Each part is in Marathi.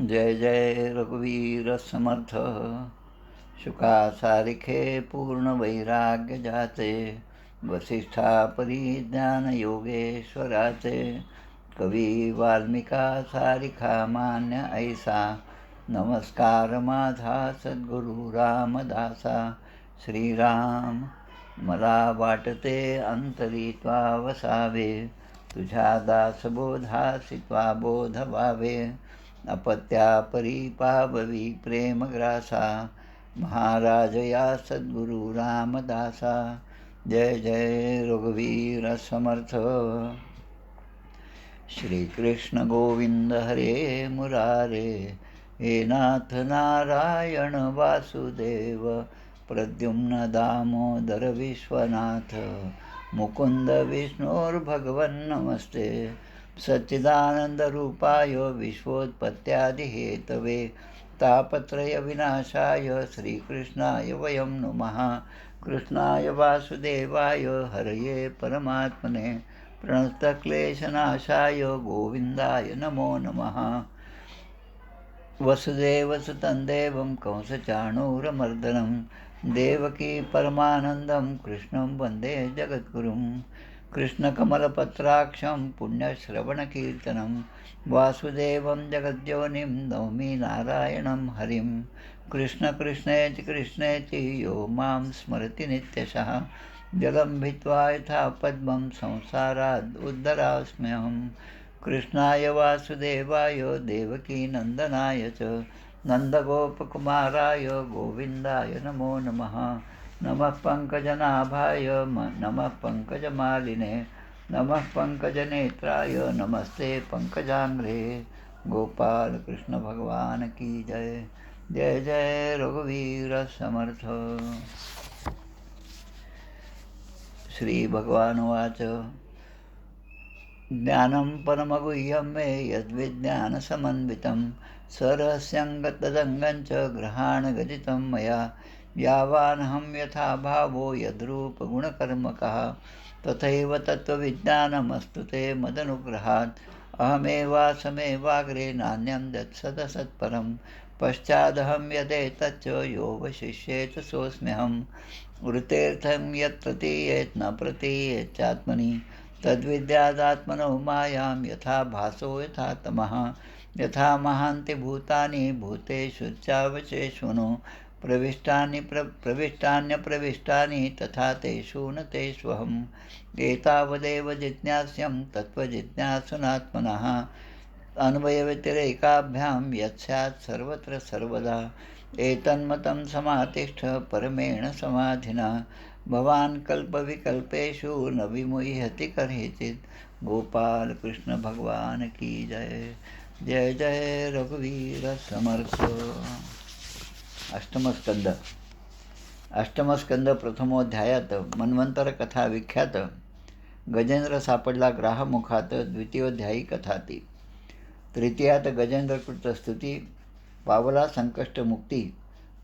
जय जय रघुवीर समर्थ। शुका सारिखे पूर्ण वैराग्य जाचे, वसिष्ठा परिज्ञान योगेश्वराचे। कवी वाल्मिका सारिखा मान्य ऐसा, नमस्कार माझा सद्गुरु रामदासा। श्रीराम मला वाटते अंतरी त्वा वसावे, तुझ्या दासबोधासी त्वा बोध व्हावे। अपत्या परिपाववी प्रेमग्रासा, महाराज या सद्गुरु रामदासा। जय जय रघुवीर समर्थ। श्रीकृष्ण गोविंद हरे मुरारे, हे नाथ नारायण वासुदेव। प्रद्युम्न दामोदर विश्वनाथ, मुकुंद विष्णुर्भगवन् नमस्ते। सच्चिदानंद रूपाय विश्वोत्पत्त्यादिहेतवे, तापत्रय विनाशाय श्रीकृष्णाय वयं नुमः। कृष्णाय वासुदेवाय हरये परमात्मने, प्रणतक्लेशनाशाय गोविंदाय नमो नमः। वसुदेवसुतं देवं कंसचाणूरमर्दनं, देवकी परमानन्दं कृष्णं वन्दे जगद्गुरुं। कृष्णकमलपत्राक्षं पुण्यश्रवणकीर्तनं, वासुदेवं जगद्योनिं नौमि नारायणं हरिं। कृष्ण कृष्णेति कृष्णेति यो मां स्मरति नित्यशः, जलं भित्त्वा यथा पद्मं संसाराद् उद्धरास्म्यहम्। कृष्णाय वासुदेवाय देवकीनन्दनाय च, नन्दगोपकुमाराय गोविन्दाय नमो नमः। नमः पङ्कजनाभाय नमः पङ्कजमालिने, नमः पङ्कजनेत्राय नमस्ते पङ्कजाङ्घ्रे। गोपाल कृष्ण भगवान की जय। जय जय रघुवीर समर्थ। श्री भगवानुवाच, ज्ञानं परमगुह्यं मे यद्विज्ञानसमन्वितं, सरहस्यं तदङ्गं च ग्रहाणगदितं मया। यावानहं यथा भावो यद्रूपगुणकर्मकः, तथैव तत्त्वविज्ञानमस्तु ते मदनुग्रहात्। अहमेवासमेवाग्रे नान्यं यत्सदसत्परं, पश्चादहं यदेतच्च यो वशिष्येत सोऽस्म्यहम्। वृतेऽर्थं यत् प्रतीयेत् न प्रतीयेच्चात्मनि, तद्विद्यादात्मनो मायां यथा भासो यथा तमः। यथा महान्ति भूतानि भूतेषु चावचेष्वनो, प्रविष्टान्यप्रविष्टानि तथा तेषु न तेष्वहम्। एतावदेव जिज्ञास्यं तत्त्वजिज्ञासुनात्मनः, अन्वयव्यतिरेकाभ्यां यत्स्यात् सर्वत्र सर्वदा। एतन्मतं समातिष्ठ परमेण समाधिना, भवान् कल्पविकल्पेषु न विमुह्यति कदाचित्। गोपाल कृष्ण भगवान की जय। जय जय रघुवीर समर्थ। अष्टमस्कंद। अष्टमस्कंद प्रथमोध्यायात मन्वंतर कथा विख्यात, गजेंद्र सापडला ग्राहमुखात द्वितीयोध्यायी कथाती। तृतीयात गजेंद्रकृत स्तुती, पावला संकष्टमुक्ती,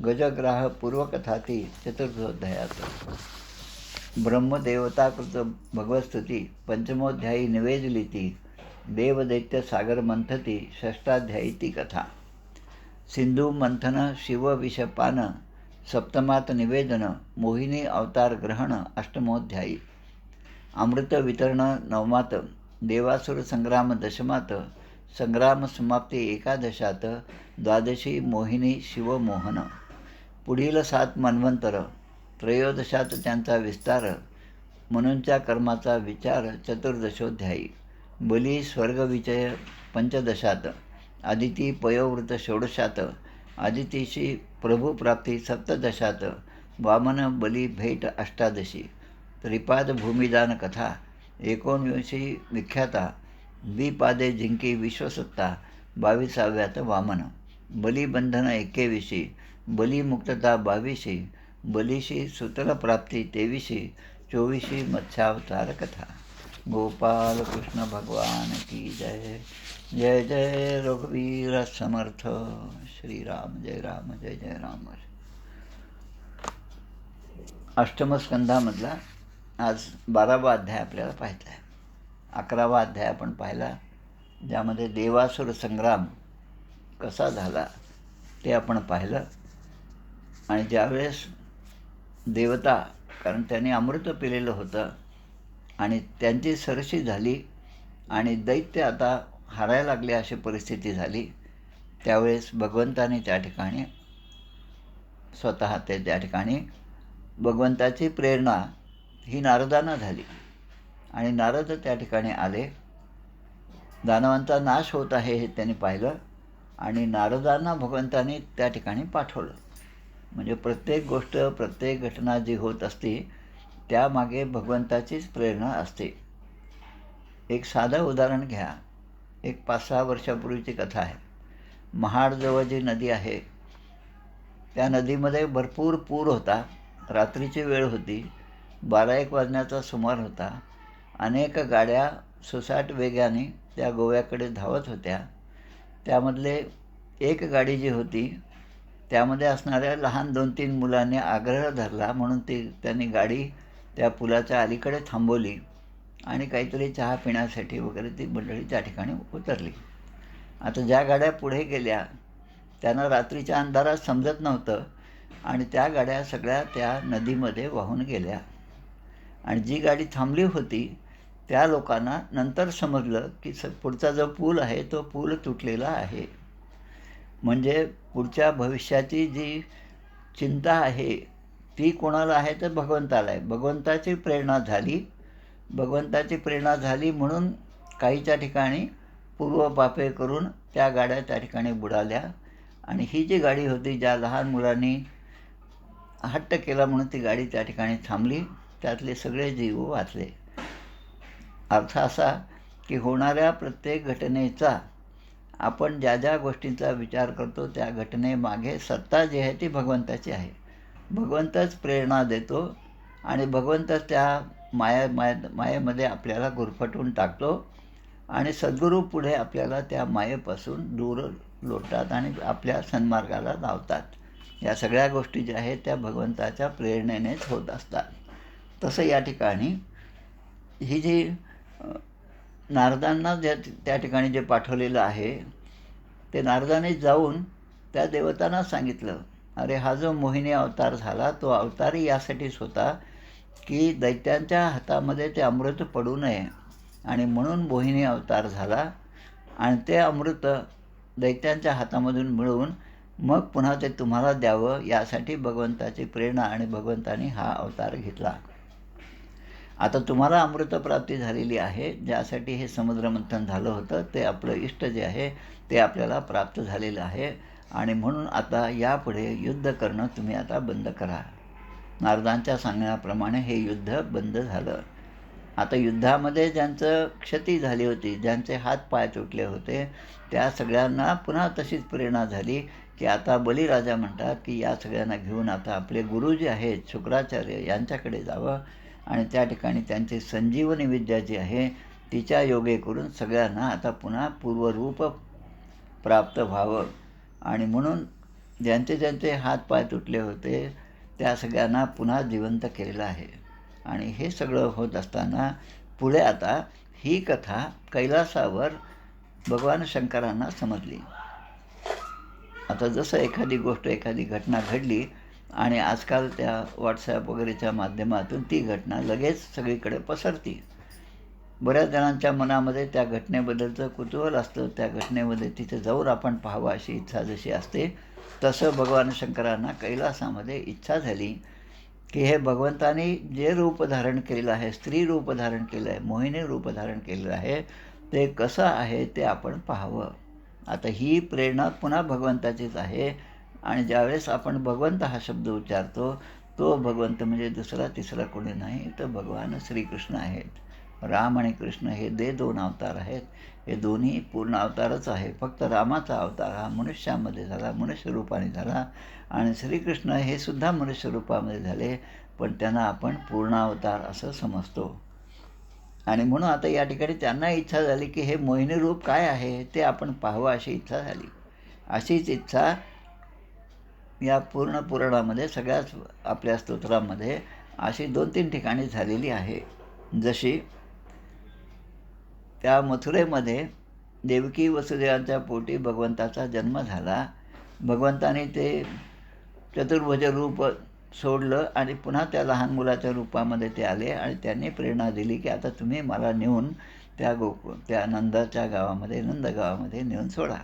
गजग्राह पूर्वकथाती। चतुर्थोध्यायात ब्रह्मदेवताकृत भगवस्तुती, पंचमोध्यायी निवेदलिती, देवदैत्य सागर मंथती। षष्ठाध्यायी ती कथा। सिंधू मंथन शिवविषपान, सप्तमात निवेदन, मोहिनी अवतार ग्रहण। अष्टमोध्यायी अमृत वितरण नवमात, देवासुर संग्राम दशमात, संग्राम समाप्ती एकादशात, द्वादशी मोहिनी शिवमोहन। पुढील 7 मन्वंतर, त्रयोदशात त्यांचा विस्तार, मनूंच्या कर्माचा विचार। चतुर्दशोध्यायी बली स्वर्गविजय पंचदशात, आदिती पयोवृत षोडशात, आदितीशी प्रभुप्राप्ती सप्तदशात, वामन बली भेट अष्टादशी। त्रिपाद भूमिदान कथा 19 विख्याता, द्विपादे जिंकी विश्वसत्ता 22व्यात वामन। बलिबंधन 21, बलिमुक्तता 22, बलीशी सुतलप्राप्ती 23, 24 मत्स्यावतार कथा। गोपाल कृष्ण भगवान की जय। जय जय रघुवीर समर्थ। श्रीराम जय राम, जय जय राम। अष्टमस्कंधामधला आज 12वा अध्याय आपल्याला पाहायचा आहे। 11वा अध्याय आपण पाहिला, ज्यामध्ये देवासुर संग्राम कसा झाला ते आपण पाहिलं. आणि ज्यावेळेस देवता, कारण त्यांनी अमृत पिलेलं होतं आणि त्यांची सरशी झाली आणि दैत्य आता हारायला लागले अशी परिस्थिती झाली, त्यावेळेस भगवंताने त्या ठिकाणी स्वतः त्या ठिकाणी भगवंताची प्रेरणा ही नारदांना झाली आणि नारद त्या ठिकाणी आले. दानवांचा नाश होत आहे हे त्यांनी पाहिलं आणि नारदांना भगवंतांनी त्या ठिकाणी पाठवलं. म्हणजे प्रत्येक गोष्ट, प्रत्येक घटना जी होत असते त्यामागे भगवंताचीच प्रेरणा असते. एक साधं उदाहरण घ्या. एक 5-6 वर्षापूर्वीची कथा आहे. महाडजवळ जी नदी आहे त्या नदीमध्ये भरपूर पूर होता. रात्रीची वेळ होती, 12-1 वाजण्याचा सुमार होता. अनेक गाड्या सुसाट वेगाने त्या गोव्याकडे धावत होत्या. त्यामधले एक गाडी जी होती त्यामध्ये असणाऱ्या लहान 2-3 मुलांनी आग्रह धरला म्हणून त्यांनी गाडी त्या पुलाच्या अलीकडे थांबवली आणि काहीतरी चहा पिण्यासाठी वगैरे ती मंडळी त्या ठिकाणी उतरली. आता ज्या गाड्या पुढे गेल्या त्यांना रात्रीच्या अंधारात समजत नव्हतं आणि त्या गाड्या सगळ्या त्या नदीमध्ये वाहून गेल्या. आणि जी गाडी थांबली होती त्या लोकांना नंतर समजलं की पुढचा जो पूल आहे तो पूल तुटलेला आहे. म्हणजे पुढच्या भविष्याची जी चिंता आहे ती कोणाला आहे तर भगवंताला आहे. भगवंताची प्रेरणा झाली म्हणून काहीच्या ठिकाणी पूर्वपापे करून त्या गाड्या त्या ठिकाणी बुडाल्या. आणि ही जी गाडी होती, ज्या लहान मुलांनी हट्ट केला म्हणून ती गाडी त्या ठिकाणी थांबली, त्यातले सगळे जीव वाचले. अर्थ असा की होणाऱ्या प्रत्येक घटनेचा आपण ज्या ज्या गोष्टींचा विचार करतो त्या घटनेमागे सत्ता जी आहे ती भगवंताची आहे. भगवंतच प्रेरणा देतो आणि भगवंतच त्या मायेमध्ये आपल्याला गुरफटवून टाकतो आणि सद्गुरू पुढे आपल्याला त्या मायेपासून दूर लोटतात आणि आपल्या सन्मार्गाला लावतात. या सगळ्या गोष्टी ज्या आहेत त्या भगवंताच्या प्रेरणेनेच होत असतात. तसं या ठिकाणी ही जी नारदांना त्या ठिकाणी जे पाठवलेलं आहे ते नारदाने जाऊन त्या देवतांना सांगितलं, अरे हा जो मोहिनी अवतार झाला तो अवतारही यासाठीच होता की दैत्यांच्या हातामध्ये ते अमृत पडू नये आणि म्हणून मोहिनी अवतार झाला आणि ते अमृत दैत्यांच्या हातामधून मिळवून मग पुन्हा ते तुम्हाला द्यावं यासाठी भगवंताची प्रेरणा आणि भगवंतानी हा अवतार घेतला. आता तुम्हाला अमृतप्राप्ती झालेली आहे, ज्यासाठी हे समुद्रमंथन झालं होतं ते आपलं इष्ट जे आहे ते आपल्याला प्राप्त झालेलं आहे आणि म्हणून आता यापुढे युद्ध करणं तुम्ही आता बंद करा. नारदांच्या सांगण्याप्रमाणे हे युद्ध बंद झालं. आता युद्धामध्ये ज्यांचं क्षती झाली होती, ज्यांचे हात पाय तुटले होते, त्या सगळ्यांना पुन्हा तशीच प्रेरणा झाली की आता बलिराजा म्हणतात की या सगळ्यांना घेऊन आता आपले गुरु जे आहेत शुक्राचार्य यांच्याकडे जावं आणि त्या ठिकाणी त्यांची संजीवनी विद्या जी आहे तिच्या योगे करून सगळ्यांना आता पुन्हा पूर्वरूप प्राप्त व्हावं. आणि म्हणून ज्यांचे ज्यांचे हात पाय तुटले होते त्या सगळ्यांना पुन्हा जिवंत केलेलं आहे. आणि हे सगळं होत असताना पुढे आता ही कथा कैलासावर भगवान शंकरांना समजली. आता जसं एखादी गोष्ट, एखादी घटना घडली आणि आजकाल त्या व्हॉट्सॲप वगैरेच्या माध्यमातून ती घटना लगेच सगळीकडे पसरती. बऱ्याच जणांच्या मनामध्ये त्या घटनेबद्दलचं कुतूहल असतं, त्या घटनेमध्ये तिथे जाऊन आपण पाहावं अशी इच्छा जशी असते, तसं भगवान शंकरांना कैलासामध्ये इच्छा झाली की हे भगवंतानी जे रूप धारण केलेलं आहे, स्त्री रूप धारण केलं आहे, मोहिनी रूप धारण केलेलं आहे, ते कसं आहे ते आपण पाहावं. आता ही प्रेरणा पुन्हा भगवंताचीच आहे आणि ज्यावेळेस आपण भगवंत हा शब्द उच्चारतो तो भगवंत म्हणजे दुसरा तिसरा कोणी नाही तर भगवान श्रीकृष्ण आहेत. राम आणि कृष्ण हे 2 अवतार आहेत. हे दोन्ही पूर्ण अवतारच आहे. फक्त रामाचा अवतार हा मनुष्यामध्ये झाला, मनुष्य रूपाने झाला आणि श्रीकृष्ण हे सुद्धा मनुष्य रूपामध्ये झाले, पण त्यांना आपण पूर्ण अवतार असं समजतो. आणि म्हणून आता या ठिकाणी त्यांना इच्छा झाली की हे मोहिनी रूप काय आहे ते आपण पाहावं अशी इच्छा झाली. अशीच इच्छा या पूर्ण पुराणामध्ये सगळ्याच आपल्या स्तोत्रामध्ये अशी 2-3 ठिकाणी झालेली आहे. जशी त्या मथुरेमध्ये देवकी वसुदेवांच्या पोटी भगवंताचा जन्म झाला. भगवंताने ते चतुर्भुज रूप सोडलं आणि पुन्हा त्या लहान मुलाच्या रूपामध्ये ते आले आणि त्यांनी प्रेरणा दिली की आता तुम्ही मला नेऊन त्या नंदाच्या गावामध्ये नंदगावामध्ये नेऊन सोडा.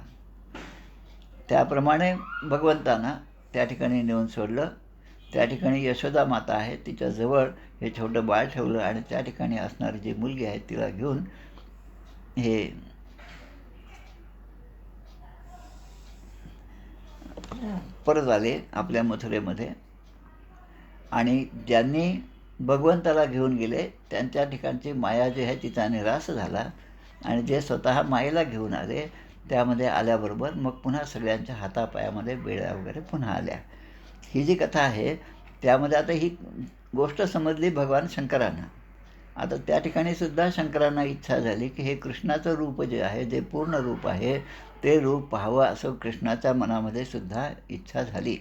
त्याप्रमाणे भगवंतांना त्या ठिकाणी नेऊन सोडलं. त्या ठिकाणी यशोदा माता आहे, तिच्याजवळ हे छोटं बाळ ठेवलं आणि त्या ठिकाणी असणारी जी मुलगी आहे तिला घेऊन हे परत आले आपल्या मथुरेमध्ये. आणि ज्यांनी भगवंताला घेऊन गेले त्यांच्या ठिकाणची माया जी आहे तिचा निराश झाला आणि जे स्वतः मायेला घेऊन आले त्यामध्ये आल्याबरोबर मग पुन्हा सगळ्यांच्या हातापायामध्ये बेड्या वगैरे पुन्हा आल्या. ही जी कथा आहे त्यामध्ये आता ही गोष्ट समजली भगवान शंकरांना. आता त्या ठिकाणी सुद्धा शंकरांना इच्छा झाली की हे कृष्णाचं रूप जे आहे, जे पूर्ण रूप आहे, ते रूप पाहावं असं कृष्णाच्या मनामध्ये सुद्धा इच्छा झाली.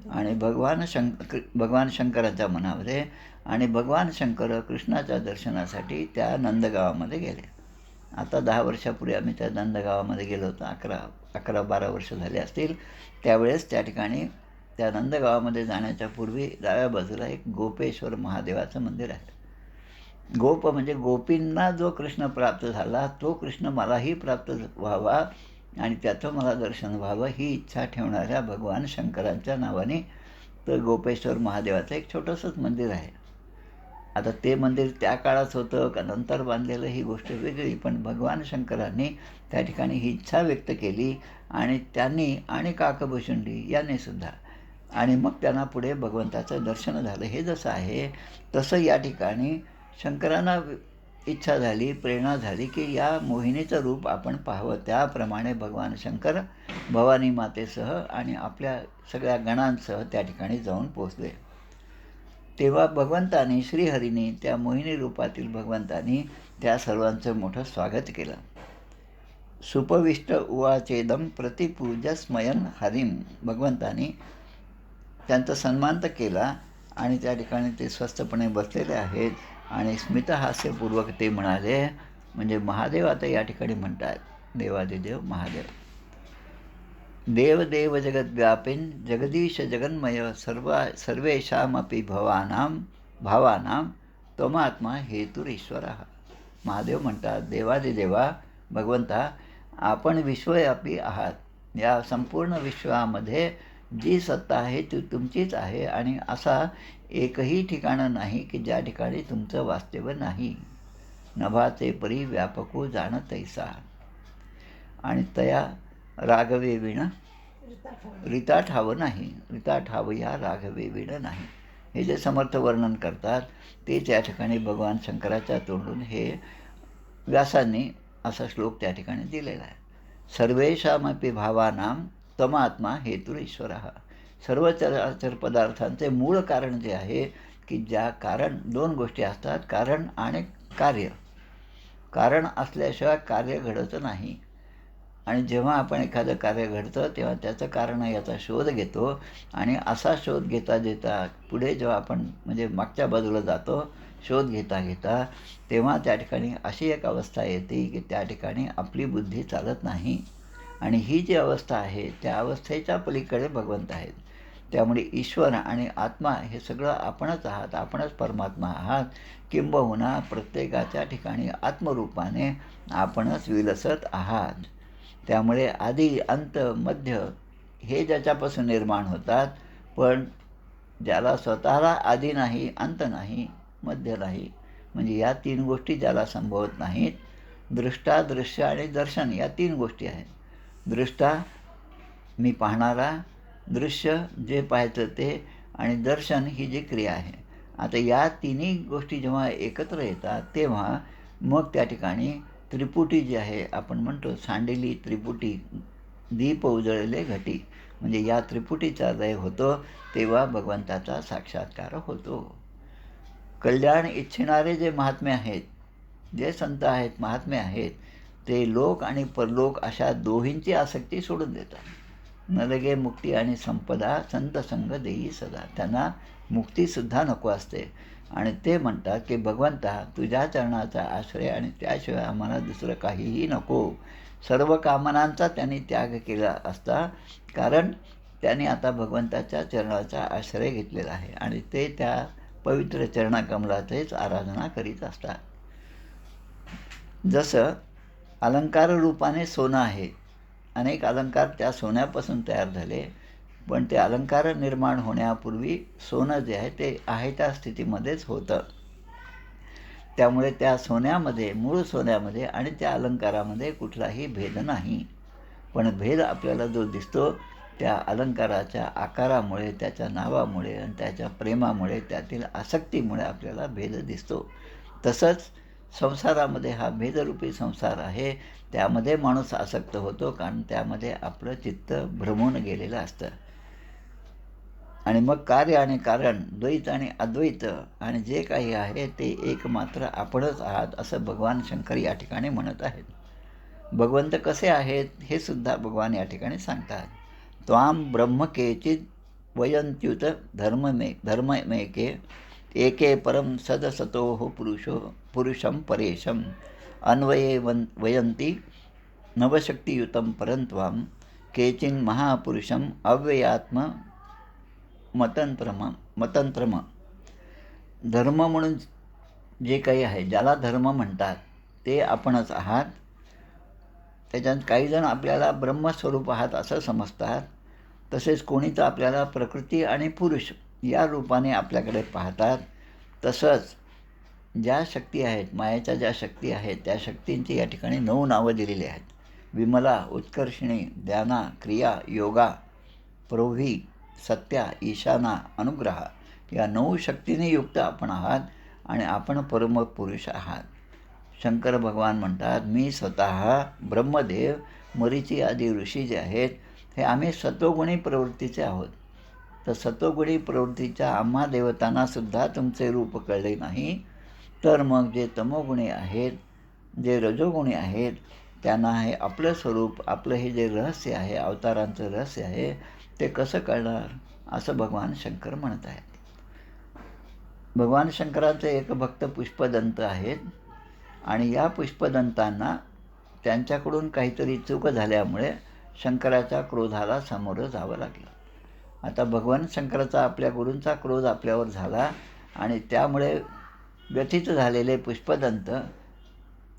आणि भगवान शंकराच्या मनामध्ये आणि भगवान शंकर कृष्णाच्या दर्शनासाठी त्या नंदगावामध्ये गेले. आता 10 वर्षापूर्वी आम्ही त्या नंदगावामध्ये गेलो होतो. 11-12 वर्ष झाले असतील. त्यावेळेस त्या ठिकाणी त्या नंदगावामध्ये जाण्याच्या पूर्वी डाव्या बाजूला एक गोपेश्वर महादेवाचं मंदिर आहे. गोप म्हणजे गोपींना जो कृष्ण प्राप्त झाला तो कृष्ण मलाही प्राप्त व्हावा आणि त्याचं मला दर्शन व्हावं ही इच्छा ठेवणाऱ्या भगवान शंकरांच्या नावाने तर गोपेश्वर महादेवाचं एक छोटंसंच मंदिर आहे. आता ते मंदिर त्या काळात होतं का नंतर बांधलेलं ही गोष्ट वेगळी, पण भगवान शंकरांनी त्या ठिकाणी ही इच्छा व्यक्त केली आणि त्यांनी आणि काकभूषुंडी यांनी सुद्धा आणि मग त्यांना पुढे भगवंताचं दर्शन झालं. हे जसं आहे तसं या ठिकाणी शंकरांना इच्छा झाली, प्रेरणा झाली की या मोहिनीचं रूप आपण पाहावं. त्याप्रमाणे भगवान शंकर भवानी मातेसह आणि आपल्या सगळ्या गणांसह त्या ठिकाणी जाऊन पोचले. तेव्हा भगवंतानी श्रीहरीने त्या मोहिनी रूपातील भगवंतानी त्या सर्वांचं मोठं स्वागत केलं. सुपविष्ट उवाचेदम प्रतिपूजस्मयन हरिम. भगवंतानी त्यांचा सन्मान तर केला आणि त्या ठिकाणी ते स्वस्थपणे बसलेले आहेत आणि स्मितहास्यपूर्वक ते म्हणाले, म्हणजे महादेव आता या ठिकाणी म्हणतात, देवादिदेव महादेव. देवदेव जगद्व्यापिन जगदीश जगन्मय सर्वेषामपि भावानां त्वमात्मा हेतुरीश्वरः. महादेव म्हणतात, देवादिदेवा भगवंता आपण विश्वव्यापी आहात. या संपूर्ण विश्वामध्ये जी सत्ता आहे ती तुमचीच आहे आणि असा एकही ठिकाणं नाही की ज्या ठिकाणी तुमचं वास्तव्य नाही. नभाचे परी व्यापको जाणतैसा आणि तया राघवे विण रीता ठाव नाही. रीता ठाव या राघवे विण नाही. हे जे समर्थ वर्णन करतात तेच या ठिकाणी भगवान शंकराच्या तोंडून हे व्यासांनी असा श्लोक त्या ठिकाणी दिलेला आहे. सर्वेषामपि भावानां तमात्मा हेतुरीश्वरः. सर्व चराचर पदार्थांचे मूळ कारण जे आहे की ज्या कारण 2 गोष्टी असतात, कारण आणि कार्य. कारण असल्याशिवाय कार्य घडत नाही आणि जेव्हा आपण एखादं कार्य घडतं तेव्हा त्याचं कारण याचा शोध घेतो आणि असा शोध घेता पुढे जेव्हा आपण म्हणजे मागच्या बाजूला जातो शोध घेता तेव्हा त्या ठिकाणी अशी एक अवस्था येते की त्या ठिकाणी आपली बुद्धी चालत नाही आणि ही जी अवस्था आहे त्या अवस्थेच्या पलीकडे भगवंत आहेत. त्यामुळे ईश्वर आणि आत्मा हे सगळं आपणच आहात, आपणच परमात्मा आहात. किंबहुना प्रत्येकाच्या ठिकाणी आत्मरूपाने आपणच विलसत आहात. त्यामुळे आदी अंत मध्य हे ज्याच्यापासून निर्माण होतात, पण ज्याला स्वतःला आदी नाही, अंत नाही, मध्य नाही, म्हणजे या 3 गोष्टी ज्याला संभवत नाहीत. दृष्टा, दृश्य आणि दर्शन या 3 गोष्टी आहेत. दृष्टा मी पाहणारा, दृश्य जे पाहायचं ते आणि दर्शन ही जी क्रिया आहे. आता या 3ही गोष्टी जेव्हा एकत्र येतात तेव्हा मग त्या ठिकाणी त्रिपुटी जी आहे आपण म्हणतो सांडिली त्रिपुटी, दीप उजळले घटी, म्हणजे या त्रिपुटीचा लय होतो तेव्हा भगवंताचा साक्षात्कार होतो. कल्याण इच्छिणारे जे महात्मे आहेत, जे संत आहेत, महात्मे आहेत, ते लोक आणि परलोक अशा दोहींची आसक्ती सोडून देतात. न लगे मुक्ती आणि संपदा संत संग देई सदा. त्यांना मुक्तीसुद्धा नको असते आणि ते म्हणतात की भगवंता तुझ्या चरणाचा आश्रय आणि त्याशिवाय आम्हाला दुसरं काहीही नको. सर्व कामनांचा त्यांनी त्याग केला असता, कारण त्यांनी आता भगवंताच्या चरणाचा आश्रय घेतलेला आहे आणि ते त्या पवित्र चरणाकमलाचेच आराधना करीत असतात. जसं अलंकार रूपाने सोनं आहे, अनेक अलंकार त्या सोन्यापासून तयार झाले, पण ते अलंकार निर्माण होण्यापूर्वी सोनं जे आहे ते आहे त्या स्थितीमध्येच होतं. त्यामुळे त्या सोन्यामध्ये, मूळ सोन्यामध्ये आणि त्या अलंकारामध्ये कुठलाही भेद नाही. पण भेद आपल्याला जो दिसतो त्या अलंकाराच्या आकारामुळे, त्याच्या नावामुळे आणि त्याच्या प्रेमामुळे, त्यातील आसक्तीमुळे आपल्याला भेद दिसतो. तसंच संसारामध्ये हा भेदरूपी संसार आहे, त्यामध्ये माणूस आसक्त होतो, कारण त्यामध्ये आपलं चित्त भ्रमून गेलेलं असतं. आणि मग कार्य आणि कारण, द्वैत आणि अद्वैत आणि जे काही आहे ते एकमात्र आपणच आहात, असं भगवान शंकर या ठिकाणी म्हणत आहेत. भगवंत कसे आहेत हे सुद्धा भगवान या ठिकाणी सांगतात. त्वाम ब्रह्म केचित वयंत्युत धर्ममेके एके परम सदसतो पुरुषम परेशम अन्वये वयंती नवशक्तियुतं परंत्वाम केचिन महापुरुषम अव्ययात्म मतंत्रम. धर्म म्हणून जे काही आहे, ज्याला धर्म म्हणतात ते आपणच आहात. त्याच्यात काही जण आपल्याला ब्रह्मस्वरूप आहात असं समजतात. तसेच कोणी तर आपल्याला प्रकृती आणि पुरुष या रूपाने आपल्याकडे पाहतात. तसंच ज्या शक्ती आहेत, मायेच्या ज्या शक्ती आहेत, त्या शक्तींची या ठिकाणी 9 नावं दिलेली आहेत. विमला, उत्कर्षिणी, ध्याना, क्रिया, योगा, प्रोभी, सत्या, ईशाना, अनुग्रह या 9 शक्तीने युक्त आपण आहात आणि आपण परमपुरुष आहात. शंकर भगवान म्हणतात, मी स्वतः ब्रह्मदेव, मरीची आदी ऋषी जे आहेत हे आम्ही सत्वगुणी प्रवृत्तीचे आहोत. तर सत्वगुणी प्रवृत्तीच्या आम्हा देवतांनासुद्धा तुमचे रूप कळले नाही, तर मग जे तमोगुणी आहेत, जे रजोगुणी आहेत, त्यांना हे आपलं स्वरूप, आपलं हे जे रहस्य आहे, अवतारांचं रहस्य आहे, ते कसं कळणार, असं भगवान शंकर म्हणत आहेत. भगवान शंकराचे एक भक्त पुष्पदंत आहेत आणि या पुष्पदंतांना त्यांच्याकडून काहीतरी चूक झाल्यामुळे शंकराच्या क्रोधाला सामोरं जावं लागलं. आता भगवान शंकराचा, आपल्या गुरूंचा क्रोध आपल्यावर झाला आणि त्यामुळे व्यथित झालेले पुष्पदंत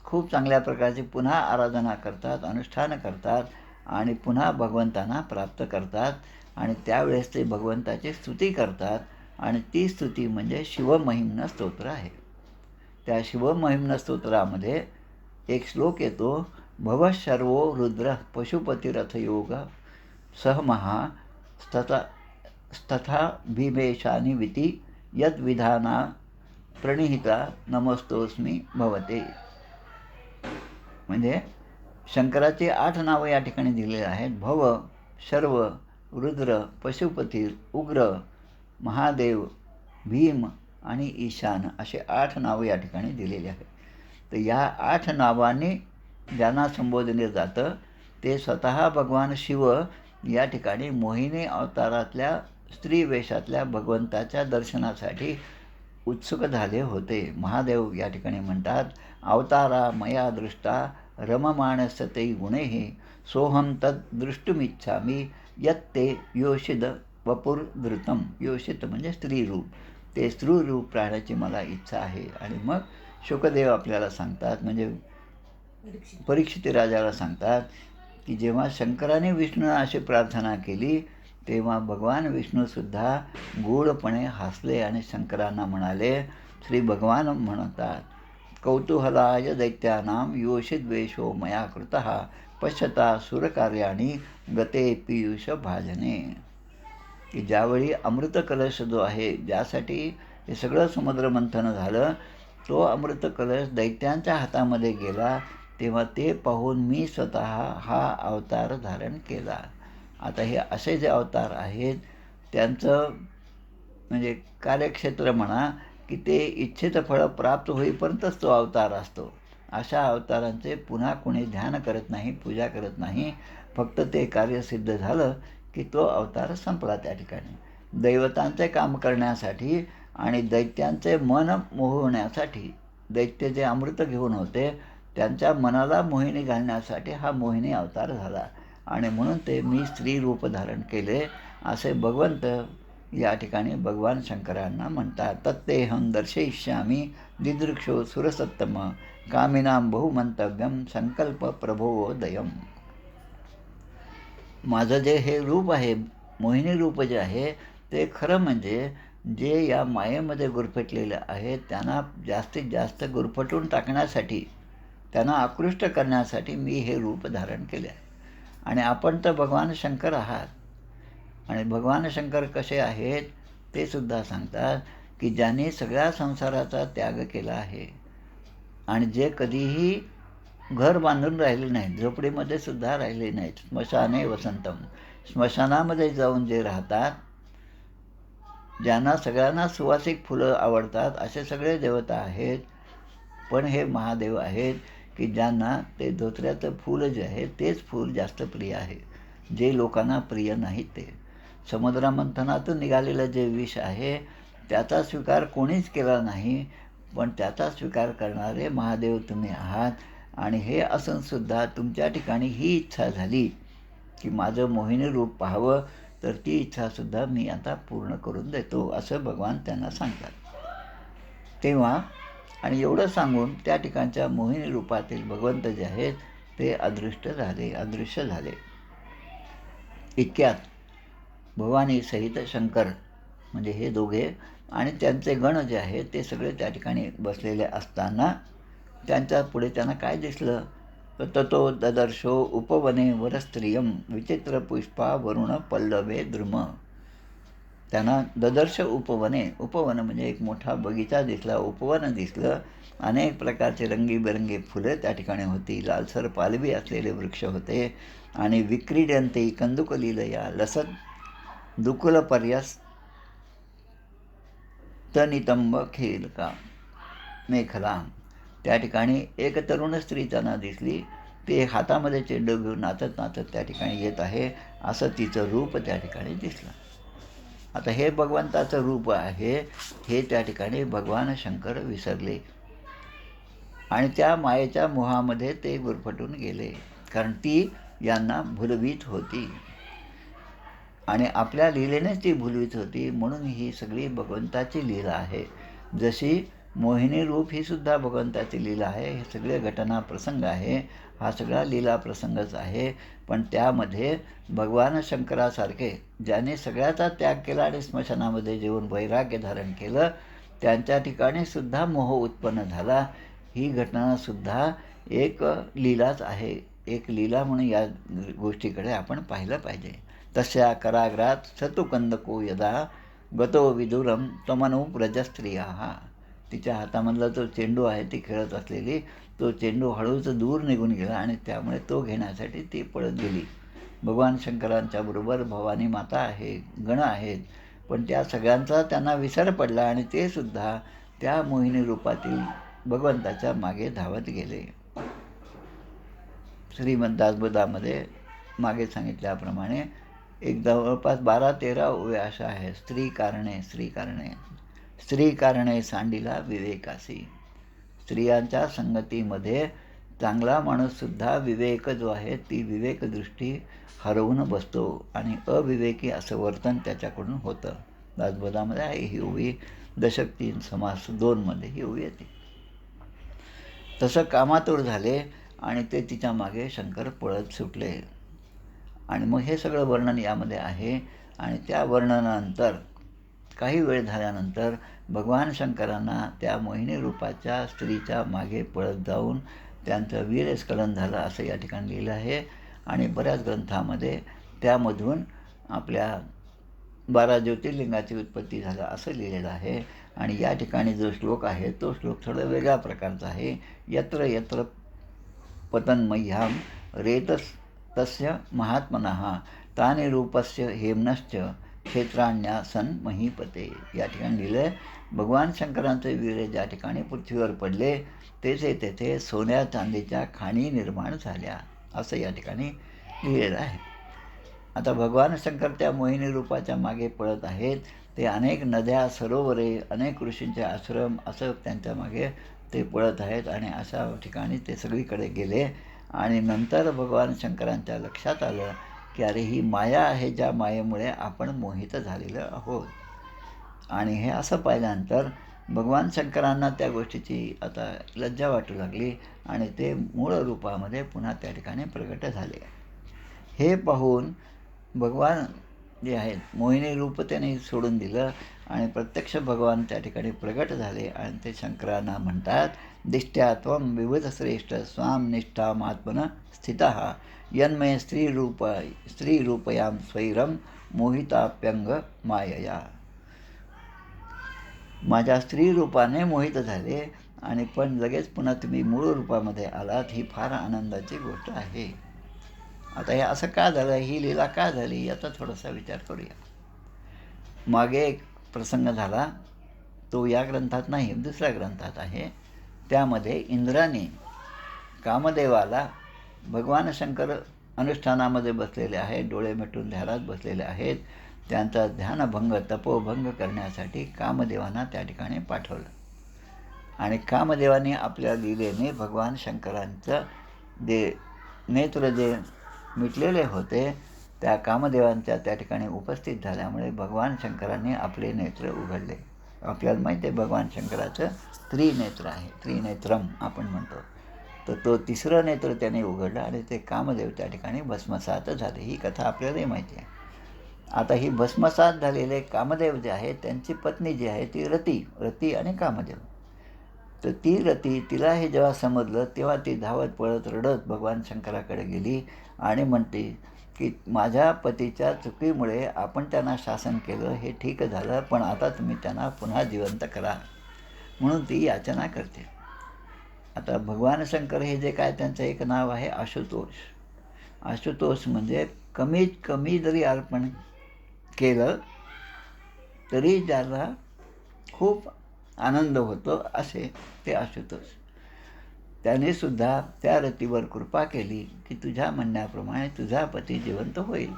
खूप चांगल्या प्रकारची पुन्हा आराधना करतात, अनुष्ठान करतात आणि पुन्हा भगवंतांना प्राप्त करतात. आणि त्यावेळेस ते भगवंताची स्तुती करतात आणि ती स्तुती म्हणजे शिवमहिम्न स्तोत्र आहे. त्या शिवमहिम्न स्तोत्रामध्ये एक श्लोक येतो, भवशर्वो रुद्र पशुपतिरथयोग सहमहा तथा भीमेशानी विती यद्विधाना प्रणिहिता नमस्तोस्मी भवते. म्हणजे शंकराची 8 नावं या ठिकाणी दिलेली आहेत. भव, शर्व, रुद्र, पशुपती, उग्र, महादेव, भीम आणि ईशान असे 8 नावं या ठिकाणी दिलेली आहेत. तर या 8 नावांनी ज्यांना संबोधले जातं ते स्वतः भगवान शिव या ठिकाणी मोहिनी अवतारातल्या स्त्री वेशातल्या भगवंताच्या दर्शनासाठी उत्सुक झाले होते. महादेव या ठिकाणी म्हणतात, अवतारा मया दृष्टा रममाणसते गुणेहि सोहम तद दृष्टुमिच्छामी यत्ते योषिद वपुर्धृतम. योषित म्हणजे स्त्रीरूप, ते स्त्रीरूप प्राण्याची मला इच्छा आहे. आणि मग शुकदेव आपल्याला सांगतात, म्हणजे परीक्षित राजाला सांगतात की जेव्हा शंकराने विष्णूंना अशी प्रार्थना केली तेव्हा भगवान विष्णूसुद्धा गूढपणे हसले आणि शंकरांना म्हणाले, श्री भगवान म्हणतात, कौतूहलाय दैत्यानां योषिद्वेषो मया कृतः पश्यता सुरकार्याणी गते पीयूष भाजने. की ज्यावेळी अमृत कलश जो आहे, ज्यासाठी हे सगळं समुद्रमंथन झालं, तो अमृत कलश दैत्यांच्या हातामध्ये गेला तेव्हा ते पाहून मी स्वतः हा अवतार धारण केला. आता हे असे जे अवतार आहेत त्यांचं म्हणजे कार्यक्षेत्र म्हणा की ते इच्छित फळ प्राप्त होईपर्यंतच तो अवतार असतो. अशा अवतारांचे पुन्हा कोणी ध्यान करत नाही, पूजा करत नाही. फक्त ते कार्य सिद्ध झालं की तो अवतार संपला. त्या ठिकाणी दैवतांचे काम करण्यासाठी आणि दैत्यांचे मन मोहवण्यासाठी, दैत्य जे अमृत घेऊन होते त्यांच्या मनाला मोहिनी घालण्यासाठी हा मोहिनी अवतार झाला आणि म्हणून ते मी स्त्री रूप धारण केले असे भगवंत या ठिकाणी भगवान शंकरांना म्हणतात. तत्तेहं दर्शयिष्यामी दिदृक्षो सुरसत्तम कामिनां बहुमंतव्यम संकल्प प्रभोदयम. माझं जे हे रूप आहे, मोहिनी रूप जे आहे, ते खरं म्हणजे जे या मायेमध्ये गुरफटलेले आहेत त्यांना जास्तीत जास्त गुरफटून टाकण्यासाठी, त्यांना आकृष्ट करण्यासाठी मी हे रूप धारण केले आहे. आणि आपण तर भगवान शंकर आहात. आणि भगवान शंकर कसे आहेत ते सुद्धा सांगतात की ज्यांनी सगळ्या संसाराचा त्याग केला आहे आणि जे कधीही घर बांधून राहिले नाहीत, झोपडीमध्ये सुद्धा राहिले नाहीत. स्मशाने वसंतम, स्मशानामध्ये जाऊन जे राहतात, ज्यांना सगळ्यांना सुवासिक फुलं आवडतात असे सगळे देवता आहेत. पण हे महादेव आहेत की ज्यांना ते धोत्र्याचं फूल जे आहे तेच फूल जास्त प्रिय आहे, जे लोकांना प्रिय नाही. ते समुद्रमंथनातून निघालेलं जे विष आहे त्याचा स्वीकार कोणीच केला नाही, पण त्याचा स्वीकार करणारे महादेव तुम्ही आहात. आणि हे असूनसुद्धा तुमच्या ठिकाणी ही इच्छा झाली की माझं मोहिनी रूप पाहावं, तर ती इच्छासुद्धा मी आता पूर्ण करून देतो असं भगवान त्यांना सांगतात. तेव्हा आणि एवढं सांगून त्या ठिकाणच्या मोहिनी रूपातील भगवंत जे आहेत ते अदृश्य झाले. इतक्यात भवानी सहित शंकर म्हणजे हे दोघे आणि त्यांचे गण जे आहेत ते सगळे त्या ठिकाणी बसलेले असताना त्यांच्या पुढे त्यांना काय दिसलं, तर ततो ददर्शो उपवने वरस्त्रियम विचित्र पुष्पा वरुण पल्लवे द्रुम. त्यांना ददर्श उपवन म्हणजे एक मोठा बगीचा दिसला, उपवन दिसलं. अनेक प्रकारचे रंगीबेरंगी फुलं त्या ठिकाणी होती, लालसर पालवी असलेले वृक्ष होते आणि विक्रीडंते कंदुकलीलया लसत दुकुलपर्यस तनितंब खिलका मेखला. त्या ठिकाणी एक तरुण स्त्री त्यांना दिसली. ते हातामध्ये चेंडू घेऊन नाचत नाचत त्या ठिकाणी येत आहे असं तिचं रूप त्या ठिकाणी दिसलं. आता हे भगवंताचं रूप आहे हे त्या ठिकाणी भगवान शंकर विसरले आणि त्या मायेच्या मोहामध्ये ते गुरफटून गेले, कारण ती यांना भुलवीत होती आणि आपल्या लीलेनेच ती भुलवीत होती. म्हणून ही सगळी भगवंताची लीला आहे. जशी मोहिनी रूप ही सुद्धा भगवंताची लीला आहे. हे सगळे घटना प्रसंग आहे, हा सगळा लीला प्रसंगच आहे. पण त्यामध्ये भगवान शंकरासारखे ज्याने सगळ्याचा त्याग केला आणि स्मशानामध्ये जेवून वैराग्य धारण केलं, त्यांच्या ठिकाणी सुद्धा मोह उत्पन्न झाला. ही घटनासुद्धा एक लीलाच आहे. एक लीला म्हणून या गोष्टीकडे आपण पाहिलं पाहिजे. तस्या कराग्रात सतुकंदको यदा गतो विदुरम तमनु व्रजस्त्रिया. तिच्या हातामधला जो चेंडू आहे ती खेळत असलेली, तो चेंडू हळूच दूर निघून गेला आणि त्यामुळे तो घेण्यासाठी ती पळत गेली. भगवान शंकरांच्या बरोबर भवानी माता आहे, गण आहेत, पण त्या सगळ्यांचा त्यांना विसर पडला आणि ते सुद्धा त्या मोहिनी रूपातील भगवंताच्या मागे धावत गेले. श्रीमद दासबोधामध्ये मागे सांगितल्याप्रमाणे एक जवळपास 12-13 ओव्या अशा आहेत. स्त्री कारणे सांडिला विवेकासी. स्त्रियांच्या संगतीमध्ये चांगला माणूससुद्धा विवेक जो आहे ती विवेकदृष्टी हरवून बसतो आणि अविवेकी असं वर्तन त्याच्याकडून होतं. दासबोधामध्ये आहे ही ओवी, दशक 3 समास 2 ही ओवी येते. तसं कामातूर झाले आणि ते तिच्या मागे शंकर पळत सुटले आणि मग हे सगळं वर्णन यामध्ये आहे. आणि त्या वर्णनानंतर काही वेळ झाल्यानंतर भगवान शंकरांना त्या मोहिनी रूपाच्या स्त्रीच्या मागे पळत जाऊन त्यांचं वीरस्खलन झालं असं या ठिकाणी लिहिलं आहे. आणि बऱ्याच ग्रंथामध्ये त्यामधून आपल्या 12 ज्योतिर्लिंगाची उत्पत्ती झालं असं लिहिलेलं आहे. आणि या ठिकाणी जो श्लोक आहे तो श्लोक थोडा वेगळ्या प्रकारचा आहे. यत्र यत्र पतन्मह्यां रेतस्तस्य महात्मनः तानि रूपस्य हेम्नश्च क्षेत्राण्यासन महीपते. या ठिकाणी लिहिलं आहे, भगवान शंकरांचे वीर ज्या ठिकाणी पृथ्वीवर पडले तेथे सोन्या चांदीच्या खाणी निर्माण झाल्या असं या ठिकाणी लिहिलेलं आहे. आता भगवान शंकर त्या मोहिनी रूपाच्या मागे पळत आहेत. ते अनेक नद्या, सरोवरे, अनेक ऋषींचे आश्रम असं त्यांच्या मागे ते पळत आहेत आणि अशा ठिकाणी ते सगळीकडे गेले. आणि नंतर भगवान शंकरांच्या लक्षात आलं की अरे ही माया आहे, ज्या मायेमुळे आपण मोहित झालेलो आहोत. आणि हे असं पाहिल्यानंतर भगवान शंकरांना त्या गोष्टीची आता लज्जा वाटू लागली आणि ते मूळ रूपामध्ये पुन्हा त्या ठिकाणी प्रगट झाले. हे पाहून भगवान जे आहेत मोहिनी रूप त्याने सोडून दिलं आणि प्रत्यक्ष भगवान त्या ठिकाणी प्रगट झाले. आणि ते शंकरांना म्हणतात, दिष्ट्या त्वं विविध श्रेष्ठ स्वाम निष्ठाम आत्मन स्थितः यन्मय स्त्रीरूपयां स्वैरम मोहिताप्यंग मायया. माझ्या स्त्री रूपाने मोहित झाले आणि पण लगेच पुन्हा तुम्ही मूळ रूपामध्ये आलात, ही फार आनंदाची गोष्ट आहे. आता हे असं का झालं, ही लीला का झाली, याचा थोडासा विचार करूया. मागे एक प्रसंग झाला, तो या ग्रंथात नाही, दुसऱ्या ग्रंथात आहे. त्यामध्ये इंद्राने कामदेवाला, भगवान शंकर अनुष्ठानामध्ये बसलेले आहेत, डोळे मिटून ध्यानात बसलेले आहेत, त्यांचा ध्यानभंग तपोभंग करण्यासाठी कामदेवांना त्या ठिकाणी पाठवलं. आणि कामदेवाने आपल्या लीलेने भगवान शंकरांचं नेत्र जे मिटलेले होते त्या कामदेवांच्या त्या ठिकाणी उपस्थित झाल्यामुळे भगवान शंकरांनी आपले नेत्र उघडले. आपल्याला माहिती आहे भगवान शंकराचं त्रिनेत्र आहे, त्रिनेत्रम आपण म्हणतो. तर तो तिसरं नेत्र त्याने उघडलं आणि ते कामदेव त्या ठिकाणी भस्मसात झाले. ही कथा आपल्यालाही माहिती आहे. आता ही भस्मसात झालेले कामदेव जे आहे त्यांची पत्नी जी आहे ती रती आणि कामदेव. तर ती रती, तिला हे जेव्हा समजलं तेव्हा ती धावत पळत रडत भगवान शंकराकडे गेली आणि म्हणते की माझ्या पतीच्या चुकीमुळे आपण त्यांना शासन केलं, हे ठीक झालं, पण आता तुम्ही त्यांना पुन्हा जिवंत करा, म्हणून ती याचना करते. आता भगवान शंकर हे जे काय त्यांचं एक नाव आहे आशुतोष. आशुतोष म्हणजे कमीत कमी जरी अर्पण केलं तरी ज्याला खूप आनंद होतो असे ते आशुतोष. त्याने सुद्धा त्या रतीवर कृपा केली की तुझ्या म्हणण्याप्रमाणे तुझा पती जिवंत होईल,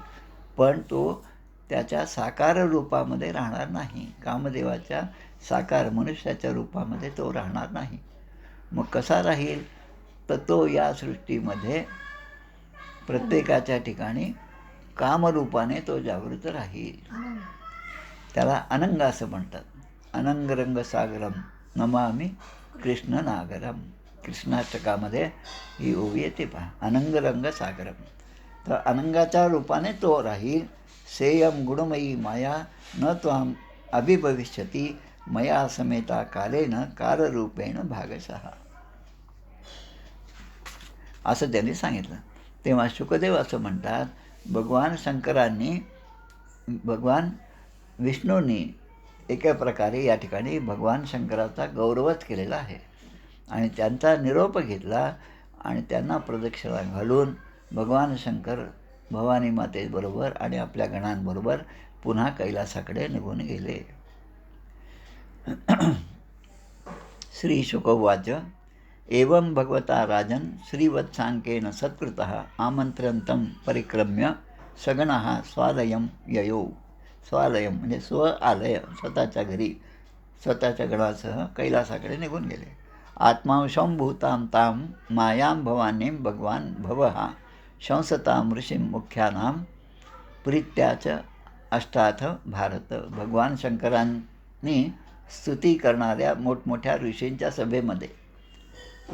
पण तो त्याच्या साकार रूपामध्ये राहणार नाही. कामदेवाच्या साकार मनुष्याच्या रूपामध्ये तो राहणार नाही. मग कसा राहील, तर तो या सृष्टीमध्ये प्रत्येकाच्या ठिकाणी कामरूपाने तो जागृत राहील. त्याला अनंग असं म्हणतात. अनंगरंग सागरम नमामि कृष्ण नागरम. कृष्णाष्टकामध्ये ही ओवी येते पहा, अनंगरंग सागरम. तर अनंगाच्या रूपाने तो राहील. सेयम गुणमयी माया न त्वाम अभिभविष्यती मया समेता कालेन काररूपेण भागशः, असं त्यांनी सांगितलं. तेव्हा शुकदेव असं म्हणतात, भगवान विष्णूंनी एका प्रकारे या ठिकाणी भगवान शंकराचा गौरवच केलेला आहे आणि त्यांचा निरोप घेतला आणि त्यांना प्रदक्षिणा घालून भगवान शंकर भवानी मातेबरोबर आणि आपल्या गणांबरोबर पुन्हा कैलासाकडे निघून गेले. श्री शुकवाच एवं भगवता राजन् श्रीवत्सांकेन सत्कृतः आमन्त्रन्तं परिक्रम्य सगणः स्वालयं ययौ. स्वालयं म्हणजे आलय, स्वतःच्या घरी स्वतःच्या गणासह कैलासाकडे निघून गेले. आत्मांशं भूतां तां मायां भवानीं भगवान भवः शंसतां ऋषीं मुख्यानां प्रीत्याच अष्टाथ भारत. भगवान शंकरांनी स्तुती करणाऱ्या मोठमोठ्या ऋषींच्या सभेमध्ये,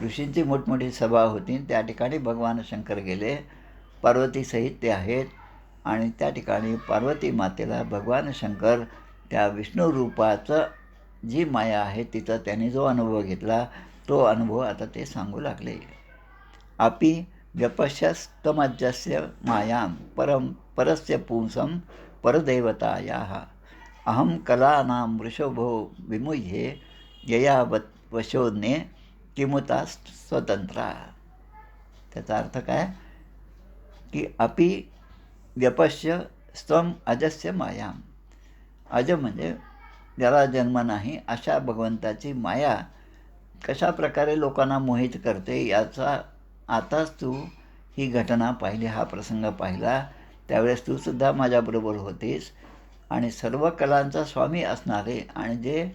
ऋषींची मोठमोठी सभा होती, त्या ठिकाणी भगवान शंकर गेले. पार्वतीसहित ते आहेत आणि त्या ठिकाणी पार्वती मातेला भगवान शंकर त्या विष्णू रूपाचं जी माया आहे तिचा त्याने जो अनुभव घेतला तो अनुभव आता ते सांगू लागले. अपि व्यपश्यस्तमज्जस्य मायां परस्य पुंसं परदेवतायाः अहं कलानां वृषभो विमुह्ये यया वशोन्ये किमुता स्वतंत्रा. त्याचा अर्थ काय की अपि व्यपश्य स्तम अजस्य मायां. अज म्हणजे ज्याला जन्म नाही अशा भगवंताची माया कशा प्रकारे लोकांना मोहित करते याचा आताच तू ही घटना पाहिली, हा प्रसंग पाहिला. त्यावेळेस तू सुद्धा माझ्याबरोबर होतीस आणि सर्व कलांचा स्वामी असणारे आणि जे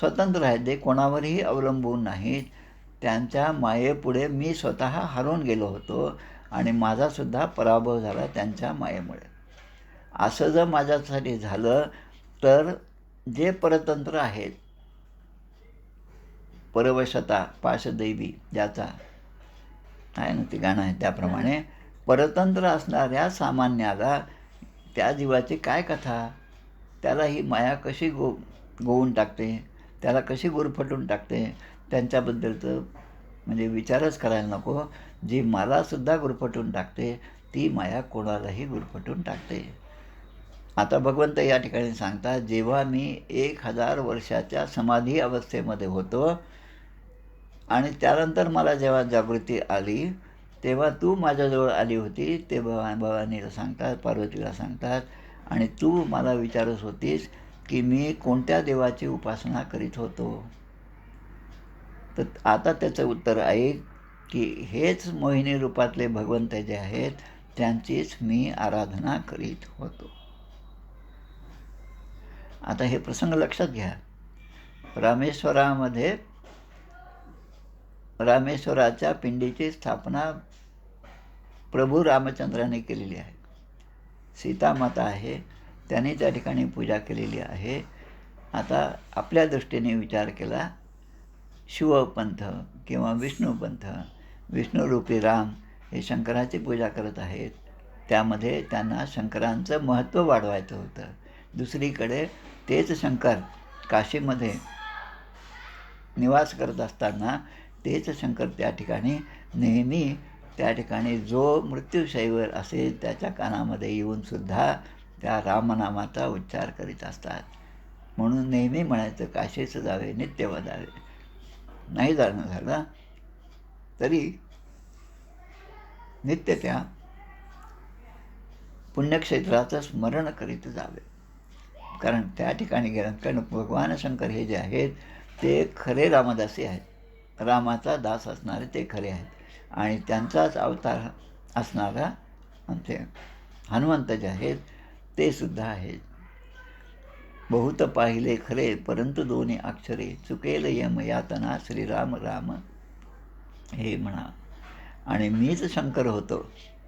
स्वतंत्र आहेत, जे कोणावरही अवलंबून नाहीत, त्यांच्या मायेपुढे मी स्वतः हरवून गेलो होतो आणि माझासुद्धा पराभव झाला त्यांच्या मायेमुळे. असं जर माझ्यासाठी झालं तर जे परतंत्र आहेत, परवशता पाशदैवी ज्याचा आहे ना, ते गाणं आहे त्याप्रमाणे परतंत्र असणाऱ्या सामान्याला त्या जीवाची काय कथा, त्याला ही माया कशी गोवून टाकते, त्याला कशी गुरफटून टाकते, त्यांच्याबद्दलचं म्हणजे विचारच करायला नको. जी मलासुद्धा गुरफटून टाकते ती माया कोणालाही गुरफटून टाकते. आता भगवंत या ठिकाणी सांगतात, जेव्हा मी 1000 वर्षाच्या समाधी अवस्थेमध्ये होतो आणि त्यानंतर मला जेव्हा जागृती आली तेव्हा तू माझ्याजवळ आली होती, ते भवानीला सांगतात, पार्वतीला सांगतात. आणि तू मला विचारत होतीस की मी कोणत्या देवाची उपासना करीत होतो. तर आता त्याचं उत्तर आहे की हेच मोहिनी रूपातले भगवंत जे आहेत त्यांचीच मी आराधना करीत होतो. आता हे प्रसंग लक्षात घ्या. रामेश्वराच्या पिंडीची स्थापना प्रभू रामचंद्राने केलेली आहे. सीतामाता आहे, त्यांनी त्या ठिकाणी पूजा केलेली आहे. आता आपल्या दृष्टीने विचार केला, शिवपंथ किंवा विष्णुपंथ, विष्णुरूपी राम हे शंकराची पूजा करत आहेत. त्यामध्ये त्यांना शंकरांचं महत्त्व वाढवायचं होतं. दुसरीकडे तेच शंकर काशीमध्ये निवास करत असताना तेच शंकर त्या ठिकाणी नेहमी त्या ठिकाणी जो मृत्यूशैवर असेल त्याच्या कानामध्ये येऊनसुद्धा त्या रामनामाचा उच्चार करीत असतात. म्हणून नेहमी म्हणायचं, काशीच जावे नित्य वदावे. नाही जाणं झालं तरी नित्य त्या पुण्यक्षेत्राचं स्मरण करीत जावे. कारण त्या ठिकाणी गेलं, कारण भगवान शंकर हे जे आहेत ते खरे रामदासी आहेत. रामाचा दास असणारे ते खरे आहेत. आणि त्यांचाच अवतार असणारा आमचे हनुमंत जे आहेत ते सुद्धा आहेत. बहुत पाहिले खरे परंतु दोन्ही अक्षरे, चुकेल यम यातना श्रीराम राम हे म्हणा. आणि मीच शंकर होतो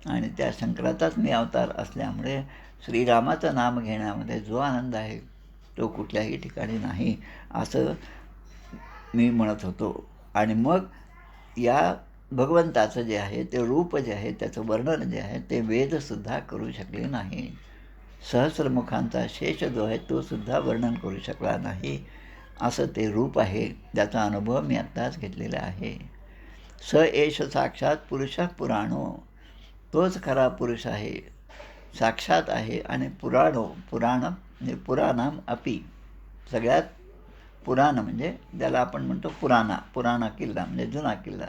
आणि त्या शंकराचाच मी अवतार असल्यामुळे श्रीरामाचं नाम घेण्यामध्ये जो आनंद आहे तो कुठल्याही ठिकाणी नाही असं मी म्हणत होतो. आणि मग या भगवंताचं जे आहे ते रूप जे आहे त्याचं वर्णन जे आहे ते वेदसुद्धा करू शकले नाही. सहस्रमुखांचा शेष जो आहे तो सुद्धा वर्णन करू शकला नाही. असं ते रूप आहे ज्याचा अनुभव मी आत्ताच घेतलेला आहे. स एष साक्षात पुरुष पुराणो, तोच खरा पुरुष आहे, साक्षात आहे. आणि पुराण म्हणजे पुराणम अपी, सगळ्यात पुराण म्हणजे ज्याला आपण म्हणतो पुराणा किल्ला म्हणजे जुना किल्ला.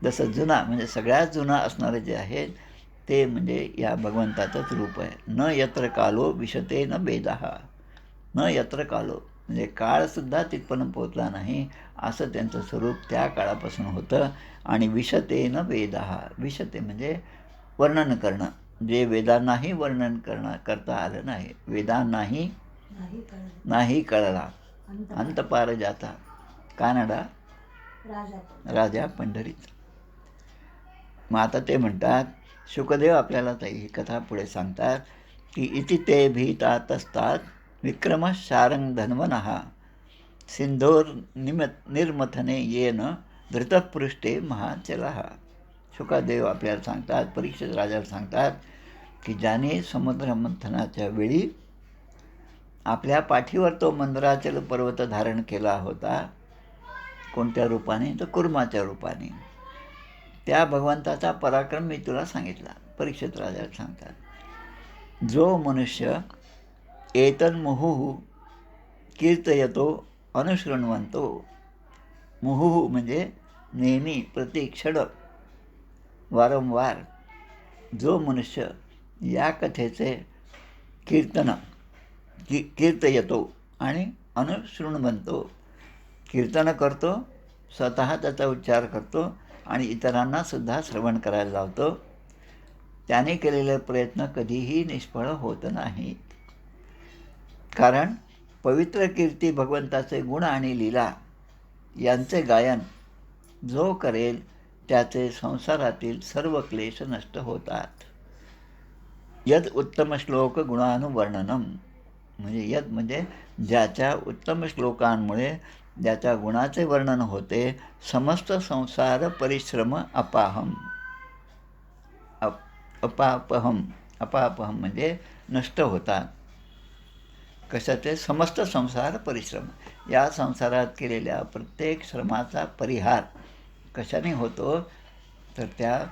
जसं जुना म्हणजे सगळ्यात जुना असणारे जे आहे ते म्हणजे या भगवंताचंच रूप आहे. न यत्र कालो विशते न भेदः, न यत्र कालो म्हणजे काळसुद्धा तिथपर्यंत पोचला नाही असं त्यांचं स्वरूप त्या काळापासून होतं. आणि विशते न भेदः, विशते म्हणजे वर्णन करणं, जे वेदांनाही वर्णन करता आलं नाही, वेदांनाही नाही कळला. अंतपार जाता कानडा राजा पंढरीत. मग आता ते म्हणतात, शुकदेव आपल्याला ही कथा पुढे सांगतात की इति ते भीतातस्तात विक्रम शारंग धन्वनः सिंधोर निर्मथने येन धृतपृष्ठे महाचलः. शुकदेव आपल्याला सांगतात, परीक्षित राजाला सांगतात की ज्याने समुद्र मंथनाच्या वेळी आपल्या पाठीवर तो मंदराचल पर्वत धारण केला होता. कोणत्या रूपाने? तर कुर्माच्या रूपाने. त्या भगवंताचा पराक्रम मी तुला सांगितला. परीक्षित राजाला सांगतात, जो मनुष्य एतन्मुहुः कीर्तयतो अनुशृण्वन्तो, मुहुः म्हणजे नेहमी प्रतिक्षण वारंवार, जो मनुष्य या कथेचे कीर्तयतो आणि अनुशृण्वन्तो, कीर्तन करतो, स्वतः त्याचा उच्चार करतो आणि इतरांनासुद्धा श्रवण करायला लावतो, त्याने केलेले प्रयत्न कधीही निष्फळ होत नाहीत. कारण पवित्र कीर्ती भगवंताचे गुण आणि लीला यांचे गायन जो करेल त्याचे संसारातील सर्व क्लेश नष्ट होतात. यद उत्तम श्लोक गुणानुवर्णनम, म्हणजे यद म्हणजे ज्याच्या उत्तम श्लोकांमुळे ज्याच्या गुणाचे वर्णन होते, समस्त संसार परिश्रम अपाहम. अपापहम, अपापहम म्हणजे नष्ट होतात. कशाचे? समस्त संसार परिश्रम. या संसारात केलेल्या प्रत्येक श्रमाचा परिहार कशाने होतो? तर त्या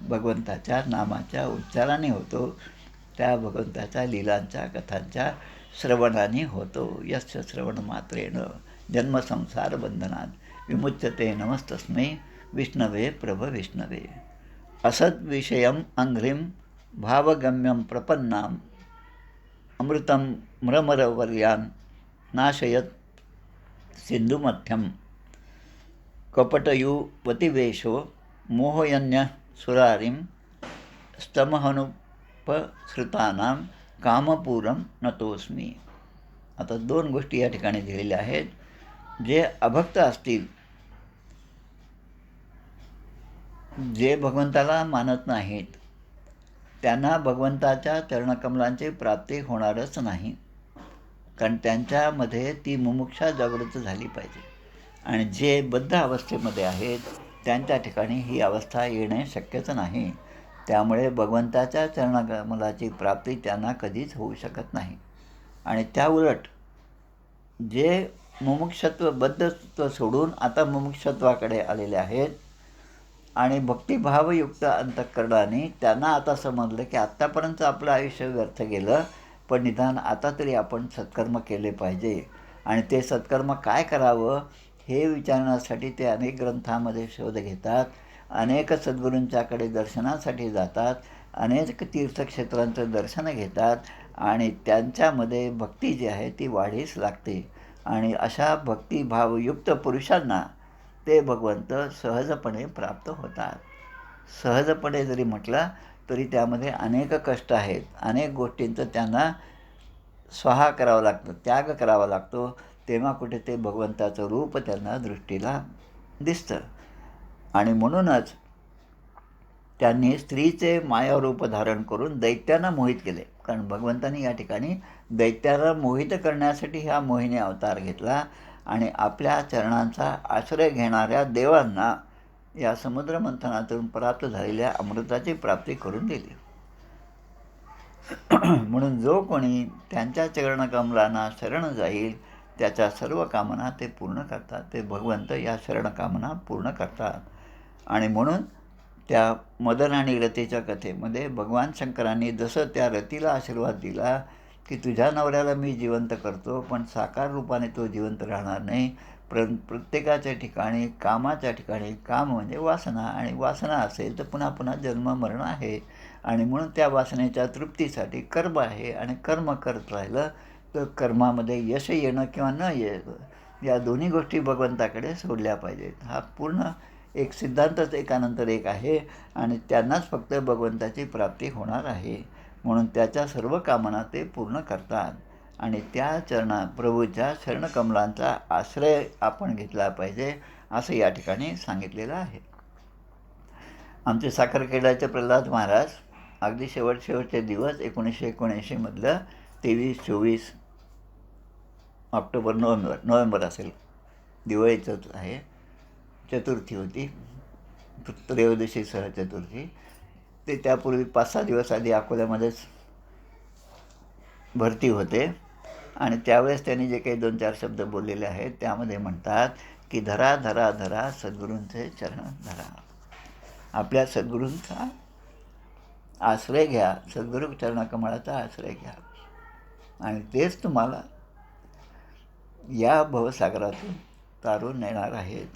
भगवंताच्या नामाच्या उच्चाराने होतो, त्या भगवंताच्या लीलांच्या कथांच्या श्रवणाने होतो. यस्य श्रवण मात्रेण जन्मसंसार बंधनात विमुच्यते नमस्तस्मै विष्णवे प्रभ विष्णवे. असद्विषयम् अंघ्रिं भावगम्यं प्रपन्नाम् अमृतं म्रमरवर्यान् नाशयत् सिंधुमथ्यं कपटयुवतिवेषो मोहयन्यः सुरारिं स्तमहनुपसृतानां कामपूरं नतोस्मी. आता 2 गोष्टी या ठिकाणी दिलेल्या आहेत. जे अभक्त असतील, जे भगवंताला मानत नाहीत, त्यांना भगवंताच्या चरणकमलांची प्राप्ती होणारच नाही. कारण त्यांच्यामध्ये ती मुमुक्षा जागृत झाली पाहिजे. आणि जे बद्ध अवस्थेमध्ये आहेत त्यांच्या ठिकाणी ही अवस्था येणे शक्यच नाही. त्यामुळे भगवंताच्या चरणकमलाची प्राप्ती त्यांना कधीच होऊ शकत नाही. आणि त्याउलट जे मुमुक्षत्व बद्धत्व सोडून आता मुमुक्षत्वाकडे आलेले आहेत आणि भक्तिभावयुक्त अंतःकरणाने त्यांना आता समजलं की आत्तापर्यंत आपलं आयुष्य व्यर्थ गेलं, पण निदान आता तरी आपण सत्कर्म केले पाहिजे. आणि ते सत्कर्म काय करावं हे विचारण्यासाठी ते अनेक ग्रंथामध्ये शोध घेतात, अनेक सद्गुरूंच्याकडे दर्शनासाठी जातात, अनेक तीर्थक्षेत्रांचं दर्शन घेतात आणि त्यांच्यामध्ये भक्ती जी आहे ती वाढीस लागते. आणि अशा भक्तिभावयुक्त पुरुषांना ते भगवंत सहजपणे प्राप्त होतात. सहजपणे जरी म्हटलं तरी त्यामध्ये अनेक कष्ट आहेत, अनेक गोष्टींचं त्यांना स्वाहा करावं लागतं, त्याग करावा लागतो. तेव्हा कुठे ते भगवंताचं रूप त्यांना दृष्टीला दिसतं. आणि म्हणूनच त्यांनी स्त्रीचे मायारूप धारण करून दैत्यांना मोहित केले. कारण भगवंतांनी या ठिकाणी दैत्याला मोहित करण्यासाठी हा मोहिनी अवतार घेतला आणि आपल्या चरणांचा आश्रय घेणाऱ्या देवांना या समुद्रमंथनातून प्राप्त झालेल्या अमृताची प्राप्ती करून दिली. म्हणून जो कोणी त्यांच्या चरणकमलांना शरण जाईल त्याच्या सर्व कामना ते पूर्ण करतात. ते भगवंत या शरणकामना पूर्ण करतात. आणि म्हणून त्या मदन आणि रतीच्या कथेमध्ये भगवान शंकरांनी जसं त्या रतीला आशीर्वाद दिला की तुझ्या नवऱ्याला मी जिवंत करतो, पण साकार रूपाने तो जिवंत राहणार नाही. प्रत्येकाच्या ठिकाणी, कामाच्या ठिकाणी, काम म्हणजे वासना, आणि वासना असेल तर पुन्हा पुन्हा जन्म मरण आहे. आणि म्हणून त्या वासनेच्या तृप्तीसाठी कर्म आहे. आणि कर्म करत राहिलं तर कर्मामध्ये यश येणं किंवा न येणं या दोन्ही गोष्टी भगवंताकडे सोडल्या पाहिजेत. हा पूर्ण एक सिद्धांतच एकानंतर एक आहे आणि त्यांनाच फक्त भगवंताची प्राप्ती होणार आहे. म्हणून त्याच्या सर्व कामना ते पूर्ण करतात. आणि त्या प्रभूच्या शरणकमलांचा आश्रय आपण घेतला पाहिजे असं या ठिकाणी सांगितलेलं आहे. आमचे साखरखेड्याचे प्रल्हाद महाराज अगदी शेवटचे दिवस 1979मधलं 23-24 ऑक्टोबर नोव्हेंबर असेल, दिवाळीचंच आहे, चतुर्थी होती, त्रयोदशीसह चतुर्थी. ते त्यापूर्वी 5-6 दिवस आधी अकोल्यामध्येच भरती होते. आणि त्यावेळेस त्यांनी जे काही 2-4 शब्द बोललेले आहेत त्यामध्ये म्हणतात की धरा धरा धरा सद्गुरूंचे चरण धरा. आपल्या सद्गुरूंचा आश्रय घ्या, सद्गुरू चरणकमळाचा आश्रय घ्या आणि तेच तुम्हाला या भवसागरातून तारून नेणार आहेत.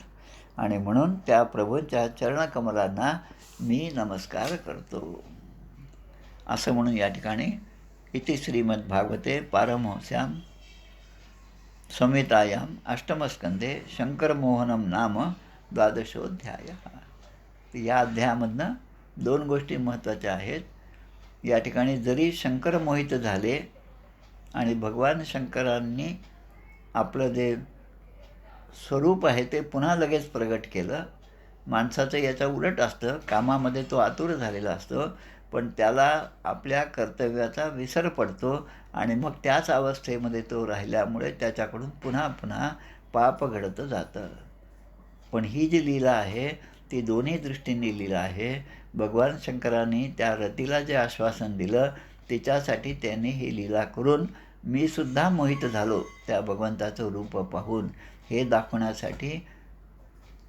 आणि म्हणून त्या प्रभूंच्या चरणकमलांना मी नमस्कार करतो असं म्हणून या ठिकाणी इति श्रीमद्भागवते पारमहंस्यां संहितायां अष्टमस्कंदे शंकरमोहनम नाम 12अध्यायः. या अध्यायामधनं 2 गोष्टी महत्त्वाच्या आहेत. या ठिकाणी जरी शंकर मोहित झाले आणि भगवान शंकरांनी आपलं जे स्वरूप आहे ते पुन्हा लगेच प्रगट केलं, माणसाचं याच्या उलट असतं, कामामध्ये तो आतुर झालेला असतो, पण त्याला आपल्या कर्तव्याचा विसर पडतो आणि मग त्याच अवस्थेमध्ये तो राहिल्यामुळे त्याच्याकडून पुन्हा पुन्हा पाप घडतं जातं. पण ही जी लीला आहे ती दोन्ही दृष्टींनी लीला आहे. भगवान शंकरांनी त्या रतीला जे आश्वासन दिलं तिच्यासाठी त्यांनी ही लीला करून मी सुद्धा मोहित झालो त्या भगवंताचं रूप पाहून हे दाखवण्यासाठी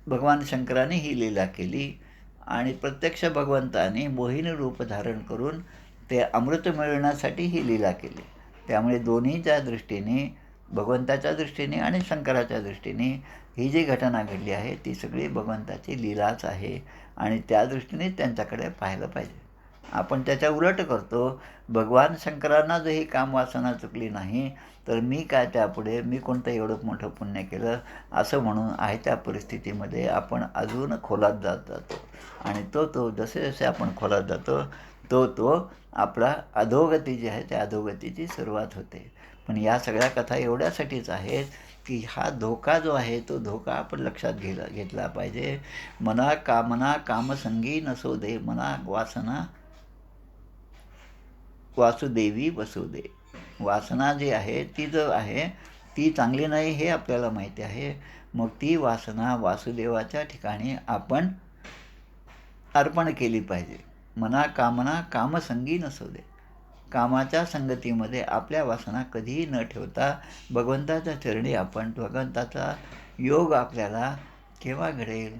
भगवान शंकराने ही लीला केली. आणि प्रत्यक्ष भगवंताने मोहिनी रूप धारण करून ते अमृत मिळवण्यासाठी ही लीला केली. त्यामुळे दोन्हीच्या दृष्टीने, भगवंताच्या दृष्टीने आणि शंकराच्या दृष्टीने ही जी घटना घडली आहे ती सगळी भगवंताची लीलाच आहे आणि त्या दृष्टीने त्यांच्याकडे पाहिलं पाहिजे. आपण त्याच्या उलट करतो. भगवान शंकरांना जर ही कामवासना चुकली नाही तर मी काय त्यापुढे, मी कोणतं एवढं मोठं पुण्य केलं असं म्हणून आहे त्या परिस्थितीमध्ये आपण अजून खोलात जात जातो आणि तो जसे जसे आपण खोलात जातो तो आपला अधोगती जी आहे त्या अधोगतीची सुरुवात होते. पण या सगळ्या कथा एवढ्यासाठीच आहेत की हा धोका जो आहे तो धोका आपण लक्षात घेतला पाहिजे. मना कामना कामसंगी नसो दे, मना वासना वासुदेवी वसुदे. वासना जी आहे ती जो आहे ती चांगली नाही हे आपल्याला माहिती आहे. मग ती वासना वासुदेवाच्या ठिकाणी आपण अर्पण केली पाहिजे. मना कामना कामसंगी नसू दे. कामाच्या संगतीमध्ये आपल्या वासना कधीही न ठेवता भगवंताच्या चरणी आपण, भगवंताचा योग आपल्याला केव्हा घडेल,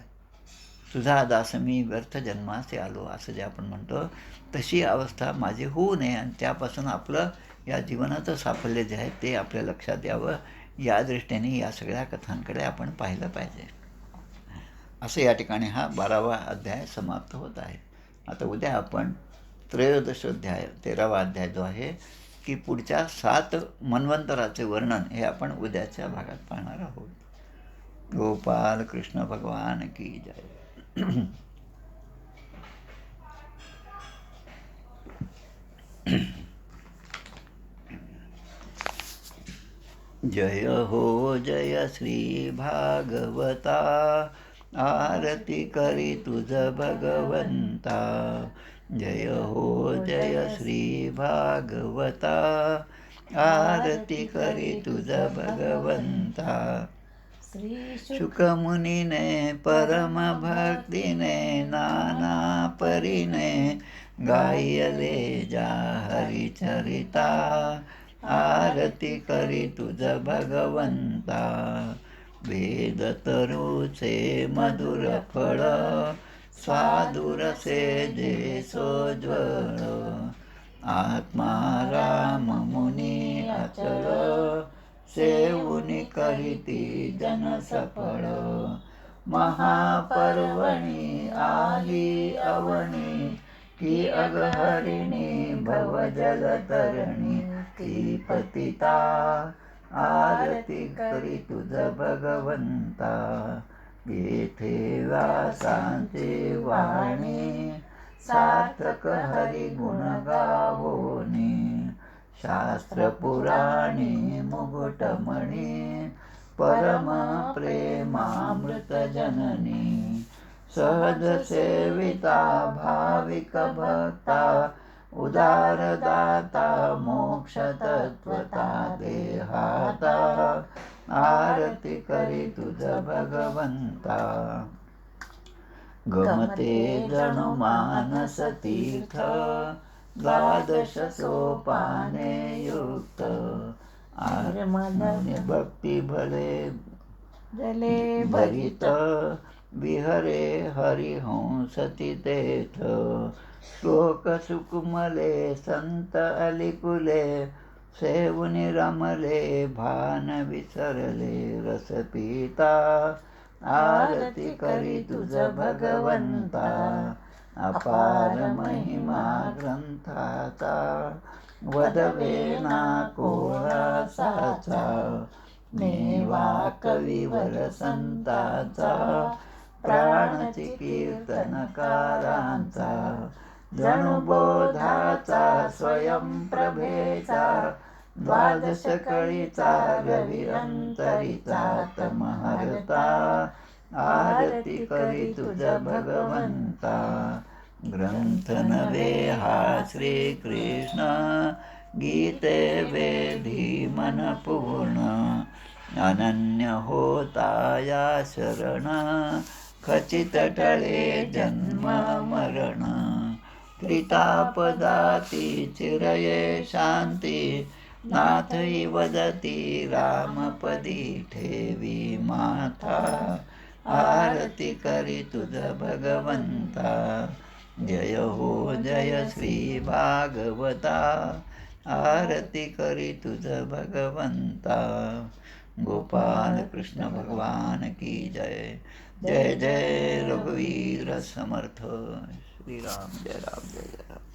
तुझा दास मी व्यर्थ जन्मासे आलो असं जे आपण म्हणतो तशी अवस्था माझी होऊ नये आणि त्यापासून आपलं या जीवनाचं साफल्य जे आहे ते आपल्या लक्षात यावं या दृष्टीने या सगळ्या कथांकडे आपण पाहिलं पाहिजे. असं या ठिकाणी हा 12वा अध्याय समाप्त होत आहे. आता उद्या आपण त्रयोदशोध्याय 13वा अध्याय जो आहे की पुढच्या 7 मन्वंतराचे वर्णन हे आपण उद्याच्या भागात पाहणार आहोत. गोपाल कृष्ण भगवान की जय. जय हो जय श्री भागवता, आरती करी तुझ भगवंता. जय हो जय श्री भागवता, आरती करी तुझ भगवंता. शुकमुनीने परम भक्तीने नाना परीने गायले जा हरिचरिता, आरती करी तुझ भगवंता. वेद तरुचे मधुर फळ, साधुरसे जे सोज्वळ. आत्मा राम मुनी अचळ, सेवुनी करीती जन सफळ. महापर्वणी आली अवनी, की अगहरिणी भवजलतरणी. ती पतिता आरती करी तुझ भगवंता. येथे व्यासांची वाणी, सार्थक हरी गुण गावोनी. शास्त्र पुराणी मुकुटमणी, परम प्रेमामृत जननी. सहज सेविता भाविक भक्ता, उदार दाता मोक्ष तत्वता देहाता. आरती करी तुझ भगवंता. गमते जणू मानस तीर्थ, द्वादश सोपाने युक्त. आर्मने भक्ती भले भरित, विहरे हरिहंस तिथेथ. श्लोक सुकुमले संत अलिकुले, सेवुनी रमले भान विसरले रस पिता. आरती करी तुझ भगवंता. अपार महिमा ग्रंथाचा, वदवे ना कोळासाचा. मेवा कविवर संताचा, प्राणची कीर्तनकारांचा. जणू बोधाचा स्वयंप्रभेचा, द्वादश कळीचा रवी अंतरीचा तमहर्ता. आरती करी तुझा भगवंता. ग्रंथ नव्हे हा श्रीकृष्ण, गीते वेदी मन पूर्ण. अनन्य होता या शरण, खचित टळे जन्म मरण. त्रितापदाती चिरये शांती, नाथई वदती रामपदी ठेवी माथा. आरती करी तुझ भगवंता. जय हो जय श्री भागवता. आरती करी तुझ भगवंता. गोपाल कृष्ण भगवान की जय. जय जय रघुवीर समर्थ. श्रीराम जय राम जय जय राम.